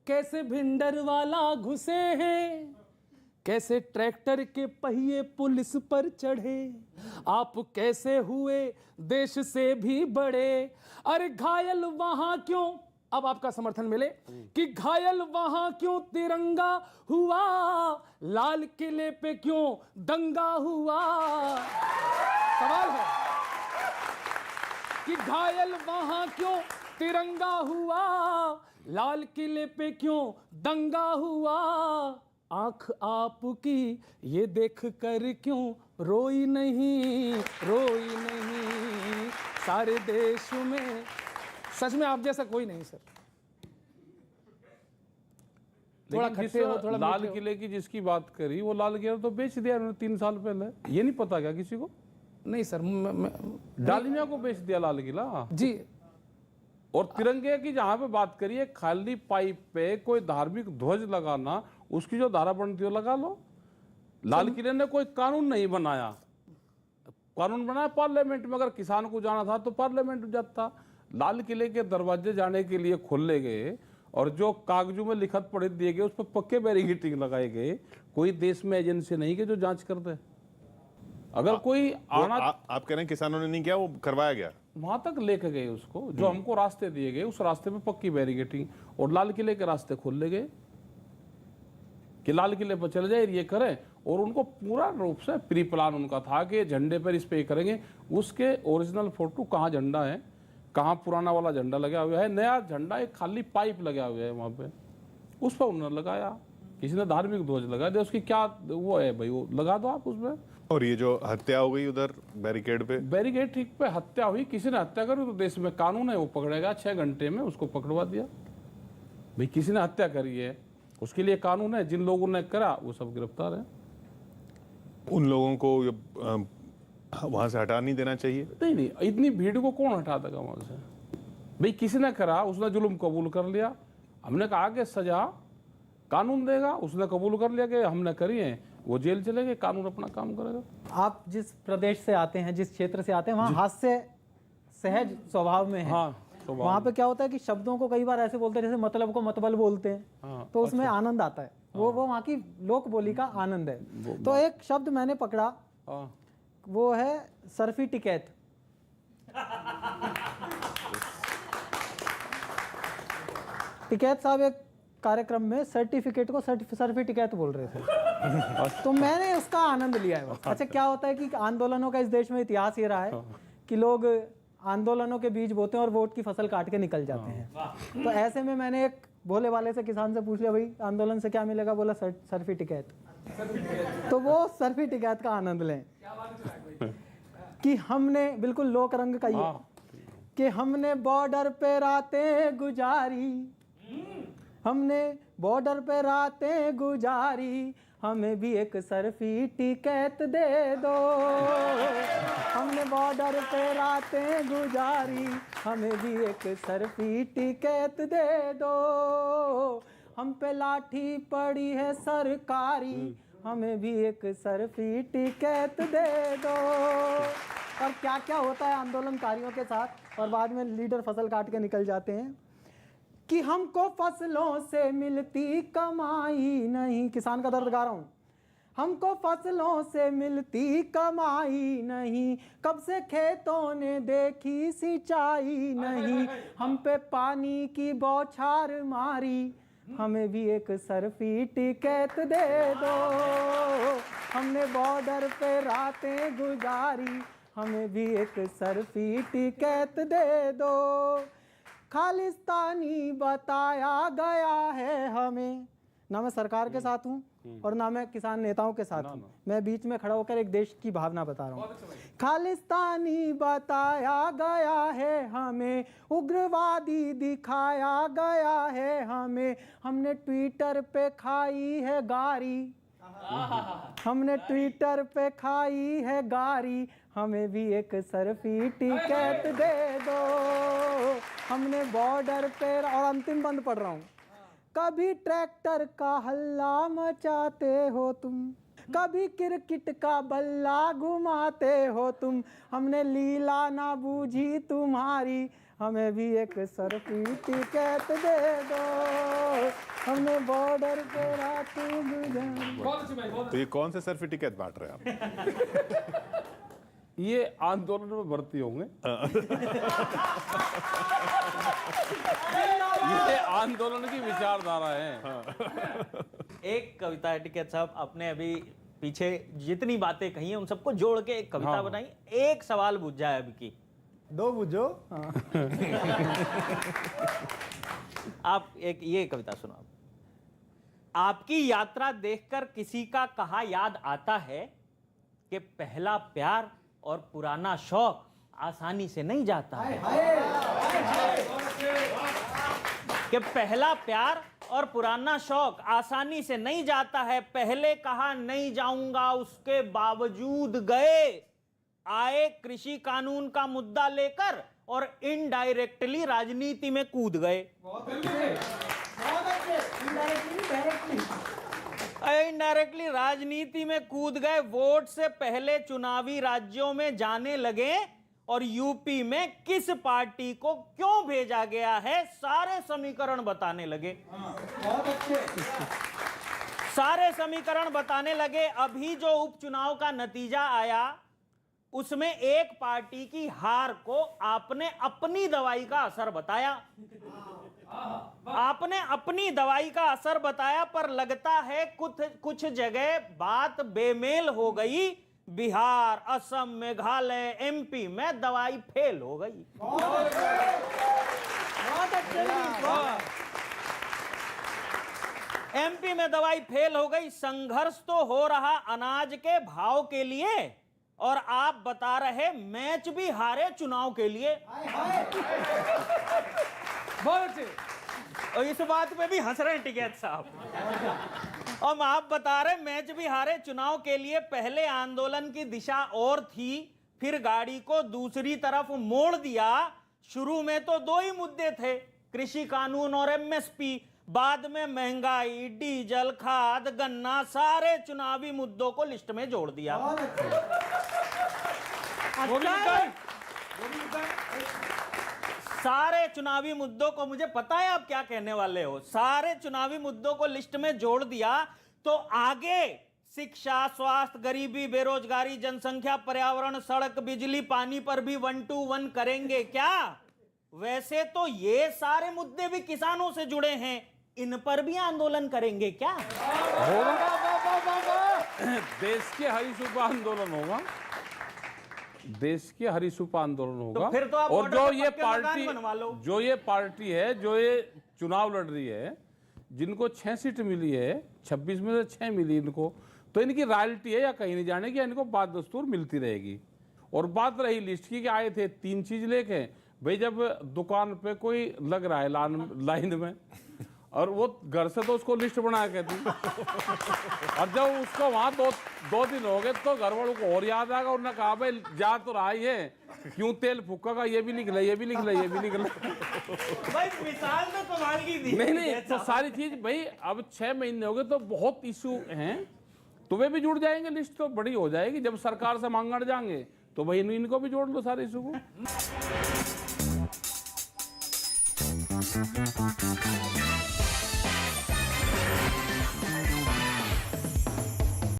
कैसे भिंडर वाला घुसे हैं, कैसे ट्रैक्टर के पहिए पुलिस पर चढ़े, आप कैसे हुए देश से भी बड़े, अरे घायल वहां क्यों, अब आपका समर्थन मिले कि घायल वहां क्यों तिरंगा हुआ, लाल किले पे क्यों दंगा हुआ। सवाल है कि घायल वहां क्यों तिरंगा हुआ, लाल किले पे क्यों दंगा हुआ, आंख आपकी ये देख कर क्यों रोई नहीं, रोई नहीं। सारे देश में सच में आप जैसा कोई नहीं सर। थोड़ा खट्टे हो, थोड़ा लाल किले की जिसकी बात करी, वो लाल किला तो बेच दिया उन्होंने 3 साल पहले। ये नहीं पता क्या किसी को? नहीं सर, डालमिया को बेच दिया लाल किला जी। और तिरंगे की जहां पे बात करिए, खाली पाइप पे कोई धार्मिक ध्वज लगाना, उसकी जो धारा बनती हो लगा लो। लाल किले ने कोई कानून नहीं बनाया, कानून बनाया पार्लियामेंट में। अगर किसान को जाना था तो पार्लियामेंट में जाता। लाल किले के दरवाजे जाने के लिए खोले गए और जो कागजों में लिखत पढ़े दिए गए उस पर पक्के बैरिकेडिंग लगाए गए। कोई देश में एजेंसी नहीं कि जो जांच कर दे। अगर कोई आना, आप कह रहे हैं किसानों ने नहीं किया, वो करवाया गया, वहां तक लेके गए उसको, जो हमको रास्ते दिए गए उस रास्ते पे पक्की बैरिकेडिंग और लाल किले के रास्ते खोल ले गए कि लाल किले पर चले जाए ये करें। और उनको पूरा रूप से प्री प्लान उनका था कि झंडे पर इस पे करेंगे। उसके ओरिजिनल फोटो कहाँ झंडा है, कहाँ पुराना वाला झंडा लगा हुआ है, नया झंडा एक खाली पाइप लगा हुआ है वहां पे, उस पर उन्होंने लगाया। किसी ने धार्मिक ध्वज लगा दिया, उसकी क्या वो है भाई, वो लगा दो आप उसमें। और ये जो हत्या हो गई उधर बैरिकेड पे, बैरिकेड ठीक पे हत्या हुई, किसी ने हत्या करी तो देश में कानून है, वो पकड़ेगा 6 घंटे में, उसको पकड़वा दिया। भाई किसी ने हत्या करी है, उसके लिए कानून है। जिन लोगों ने करा वो सब गिरफ्तार है। उन लोगों को वहां से हटा नहीं देना चाहिए। नहीं, इतनी भीड़ को कौन हटा देगा वहां से? भाई किसी ने करा, उसने जुल्म कबूल कर लिया, हमने कहा कि सजा कानून देगा, उसने कबूल कर लिया कि हमने करी है, वो जेल चले गए, कानून अपना काम करेगा। आप जिस प्रदेश से आते हैं, जिस क्षेत्र से आते हैं, वहाँ हास्य सहज स्वभाव में है। हाँ, वहाँ पे क्या होता है कि शब्दों को कई बार ऐसे बोलते हैं जैसे मतलब को मतबल बोलते हैं। हाँ, तो उसमें आनंद आता है। वो वहाँ की लोक बोली का आनंद है। तो एक शब्द मैंने पकड़ा, हाँ, वो है सर्फी टिकैत। टिकैत साहब एक कार्यक्रम में सर्टिफिकेट को सर्फी टिकैत बोल रहे थे। तो मैंने उसका आनंद लिया है। अच्छा, क्या होता है कि आंदोलनों का इस देश में इतिहास ये रहा है कि लोग आंदोलनों के बीज बोते हैं और वोट की फसल काट के निकल जाते हैं। तो ऐसे में मैंने एक भोले वाले से किसान से पूछ लिया, भाई आंदोलन से क्या मिलेगा? बोला सर्फी टिकैत। तो वो सर्फी टिकैत का आनंद लें कि हमने बिल्कुल लोक रंग का ये कि हमने बॉर्डर पे रातें गुजारी, हमने बॉर्डर पे रातें गुजारी, हमें भी एक सर्फी टिकैत दे दो। हमने बॉर्डर पे रातें गुजारी, हमें भी एक सर्फी टिकैत दे दो। हम पे लाठी पड़ी है सरकारी, हमें भी एक सर्फी टिकैत दे दो। और क्या क्या होता है आंदोलनकारियों के साथ, और बाद में लीडर फसल काट के निकल जाते हैं कि हमको फसलों से मिलती कमाई नहीं। किसान का दर्द गा रहा हूँ। हमको फसलों से मिलती कमाई नहीं, कब से खेतों ने देखी सिंचाई नहीं, हम पे पानी की बौछार मारी, हमें भी एक सर्फी टिकैत दे दो। हमने बॉर्डर पे रातें गुजारी, हमें भी एक सर्फी टिकैत दे दो। खालिस्तानी बताया गया है हमें। ना मैं सरकार के साथ हूँ और ना मैं किसान नेताओं के साथ हूँ, मैं बीच में खड़ा होकर एक देश की भावना बता रहा हूँ। खालिस्तानी बताया गया है हमें, उग्रवादी दिखाया गया है हमें, हमने ट्विटर पे खाई है गारी, हमने ट्विटर पे खाई है गारी, हमें भी एक सर्फी टिकैत दे दो। हमने बॉर्डर पे, और अंतिम बंद पढ़ रहा हूँ, कभी ट्रैक्टर का हल्ला मचाते हो तुम, कभी क्रिकेट का बल्ला घुमाते हो तुम, हमने लीला ना बूझी तुम्हारी, हमें भी एक सर्फी टिकट दे दो, हमने बॉर्डर पे रात गुजारी। बहुत अच्छी भाई, बहुत तो ये कौन से सर्फी टिकट बांट रहे हैं आप? ये आंदोलन में भर्ती होंगे। ये आंदोलन की विचारधारा है। एक कविता है टिकैत साहब, आपने अभी पीछे जितनी बातें कही हैं उन सबको जोड़ के एक कविता हाँ। बनाई। एक सवाल बुझ जाए अब की, दो बुझो। आप एक ये कविता सुनाओ। आपकी यात्रा देखकर किसी का कहा याद आता है कि पहला प्यार और पुराना शौक आसानी से नहीं जाता है। कि पहला प्यार और पुराना शौक आसानी से नहीं जाता है। पहले कहा नहीं जाऊंगा, उसके बावजूद गए। आए कृषि कानून का मुद्दा लेकर और इनडायरेक्टली राजनीति में कूद गए। इनडायरेक्टली राजनीति में कूद गए। वोट से पहले चुनावी राज्यों में जाने लगे और यूपी में किस पार्टी को क्यों भेजा गया है सारे समीकरण बताने लगे। सारे समीकरण बताने लगे। अभी जो उपचुनाव का नतीजा आया उसमें एक पार्टी की हार को आपने अपनी दवाई का असर बताया। आपने अपनी दवाई का असर बताया, पर लगता है कुछ जगह बात बेमेल हो गई। बिहार, असम, मेघालय, एमपी में दवाई फेल हो गई। एमपी में दवाई फेल हो गई। संघर्ष तो हो रहा अनाज के भाव के लिए और आप बता रहे मैच भी हारे चुनाव के लिए। बहुत अच्छे। और इस बात पे भी हंस रहे हैं टिकैत साहब। और आप बता रहे मैच भी हारे चुनाव के लिए। पहले आंदोलन की दिशा और थी, फिर गाड़ी को दूसरी तरफ मोड़ दिया। शुरू में तो दो ही मुद्दे थे, कृषि कानून और एमएसपी। बाद में महंगाई, डीजल, खाद, गन्ना, सारे चुनावी मुद्दों को लिस्ट में जोड़ दिया। सारे चुनावी मुद्दों को, मुझे पता है आप क्या कहने वाले हो, सारे चुनावी मुद्दों को लिस्ट में जोड़ दिया। तो आगे शिक्षा, स्वास्थ्य, गरीबी, बेरोजगारी, जनसंख्या, पर्यावरण, सड़क, बिजली, पानी पर भी 1 to 1 करेंगे क्या? वैसे तो ये सारे मुद्दे भी किसानों से जुड़े हैं, इन पर भी आंदोलन करेंगे क्या? देश के हरिसूप आंदोलन होगा। देश के हरिसूप आंदोलन होगा। तो फिर तो आप और जो ये पार्टी है जो ये चुनाव लड़ रही है, जिनको 6 सीट मिली है, 26 में से 6 मिली इनको, तो इनकी रॉयल्टी है या कहीं नहीं जाने की, इनको बात दस्तूर मिलती रहेगी। और बात रही लिस्ट की कि आए थे 3 चीज लेके, भाई जब दुकान पे कोई लग रहा है लाइन में और वो घर से तो उसको लिस्ट बना के दी, और जब उसको वहां दो दिन हो गए तो घर वालों को और याद आएगा। उन्होंने कहा भाई जा तो रहा ही है, क्यों तेल फूकेगा, ये भी लिख ले, ये भी लिख ले, ये भी लिख ले। भाई मिसाल तो कमाल की दी। नहीं तो सारी चीज भाई अब 6 महीने हो गए तो बहुत इशू हैं, तो वे भी जुड़ जाएंगे, लिस्ट तो बड़ी हो जाएगी। जब सरकार से मांगने जाएंगे तो भाई इनको भी जोड़ लो सारे इशू को।